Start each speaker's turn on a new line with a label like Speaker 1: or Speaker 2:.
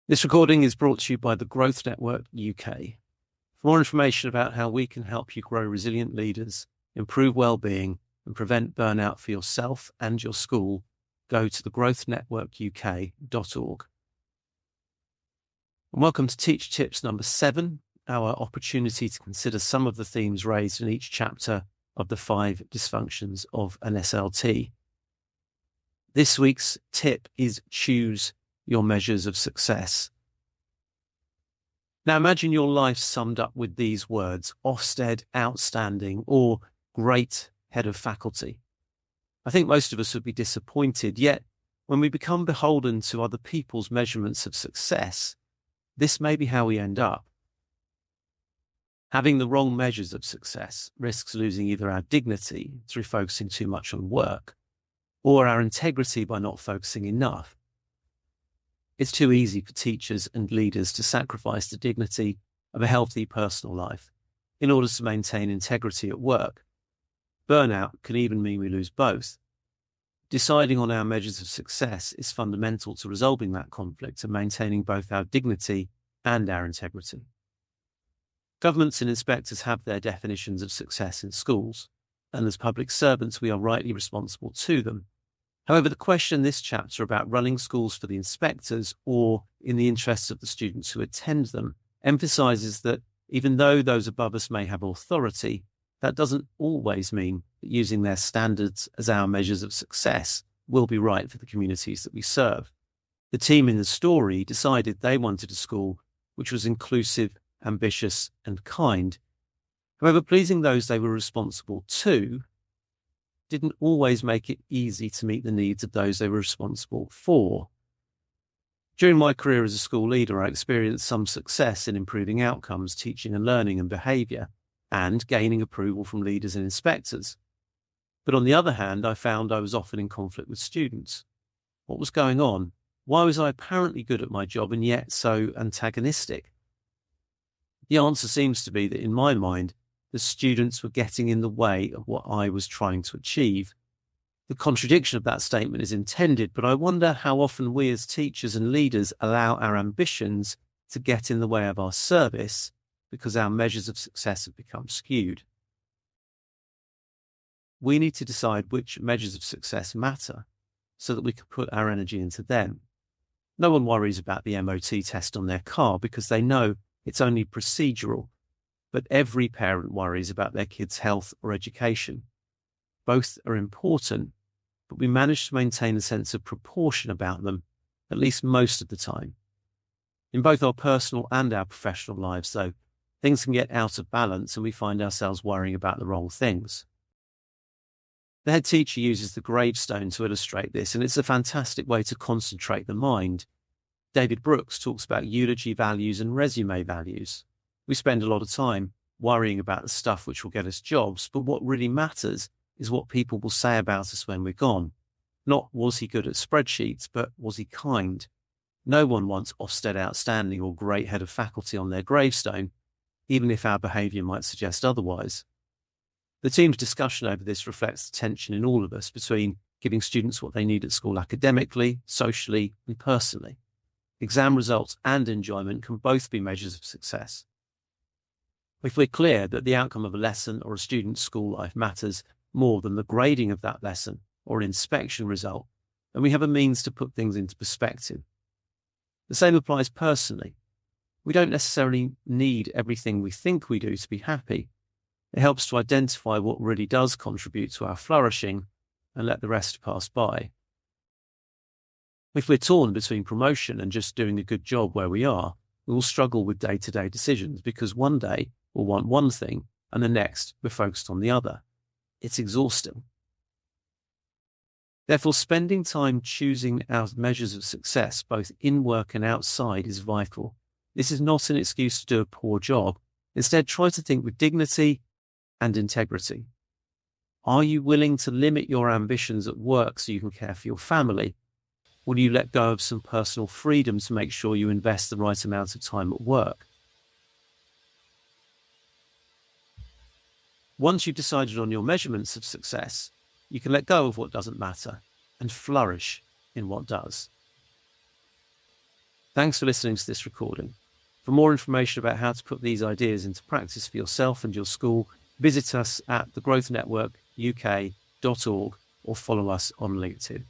Speaker 1: This recording is brought to you by the Growth Network UK. For more information about how we can help you grow resilient leaders, improve well-being, and prevent burnout for yourself and your school, go to thegrowthnetworkuk.org. And welcome to Teach Tips number 7, our opportunity to consider some of the themes raised in each chapter of the 5 dysfunctions of an SLT. This week's tip is choose your measures of success. Now imagine your life summed up with these words: Ofsted, outstanding, or great head of faculty. I think most of us would be disappointed, yet when we become beholden to other people's measurements of success, this may be how we end up. Having the wrong measures of success risks losing either our dignity through focusing too much on work, or our integrity by not focusing enough. It's too easy for teachers and leaders to sacrifice the dignity of a healthy personal life in order to maintain integrity at work. Burnout can even mean we lose both. Deciding on our measures of success is fundamental to resolving that conflict and maintaining both our dignity and our integrity. Governments and inspectors have their definitions of success in schools, and as public servants we are rightly responsible to them. However, the question in this chapter about running schools for the inspectors or in the interests of the students who attend them emphasizes that even though those above us may have authority, that doesn't always mean that using their standards as our measures of success will be right for the communities that we serve. The team in the story decided they wanted a school which was inclusive, ambitious, and kind. However, pleasing those they were responsible to didn't always make it easy to meet the needs of those they were responsible for. During my career as a school leader, I experienced some success in improving outcomes, teaching and learning and behaviour, and gaining approval from leaders and inspectors. But on the other hand, I found I was often in conflict with students. What was going on? Why was I apparently good at my job and yet so antagonistic? The answer seems to be that in my mind, the students were getting in the way of what I was trying to achieve. The contradiction of that statement is intended, but I wonder how often we as teachers and leaders allow our ambitions to get in the way of our service because our measures of success have become skewed. We need to decide which measures of success matter so that we can put our energy into them. No one worries about the MOT test on their car because they know it's only procedural. But every parent worries about their kids' health or education. Both are important, but we manage to maintain a sense of proportion about them, at least most of the time. In both our personal and our professional lives, though, things can get out of balance and we find ourselves worrying about the wrong things. The head teacher uses the gravestone to illustrate this, and it's a fantastic way to concentrate the mind. David Brooks talks about eulogy values and resume values. We spend a lot of time worrying about the stuff which will get us jobs, but what really matters is what people will say about us when we're gone. Not was he good at spreadsheets, but was he kind? No one wants Ofsted outstanding or great head of faculty on their gravestone, even if our behaviour might suggest otherwise. The team's discussion over this reflects the tension in all of us between giving students what they need at school academically, socially, and personally. Exam results and enjoyment can both be measures of success. If we're clear that the outcome of a lesson or a student's school life matters more than the grading of that lesson or an inspection result, then we have a means to put things into perspective. The same applies personally. We don't necessarily need everything we think we do to be happy. It helps to identify what really does contribute to our flourishing and let the rest pass by. If we're torn between promotion and just doing a good job where we are, we will struggle with day-to-day decisions because one day we'll want one thing and the next we're focused on the other. It's exhausting. Therefore, spending time choosing our measures of success, both in work and outside, is vital. This is not an excuse to do a poor job. Instead, try to think with dignity and integrity. Are you willing to limit your ambitions at work so you can care for your family? Or do you let go of some personal freedom to make sure you invest the right amount of time at work? Once you've decided on your measurements of success, you can let go of what doesn't matter and flourish in what does. Thanks for listening to this recording. For more information about how to put these ideas into practice for yourself and your school, visit us at thegrowthnetworkuk.org or follow us on LinkedIn.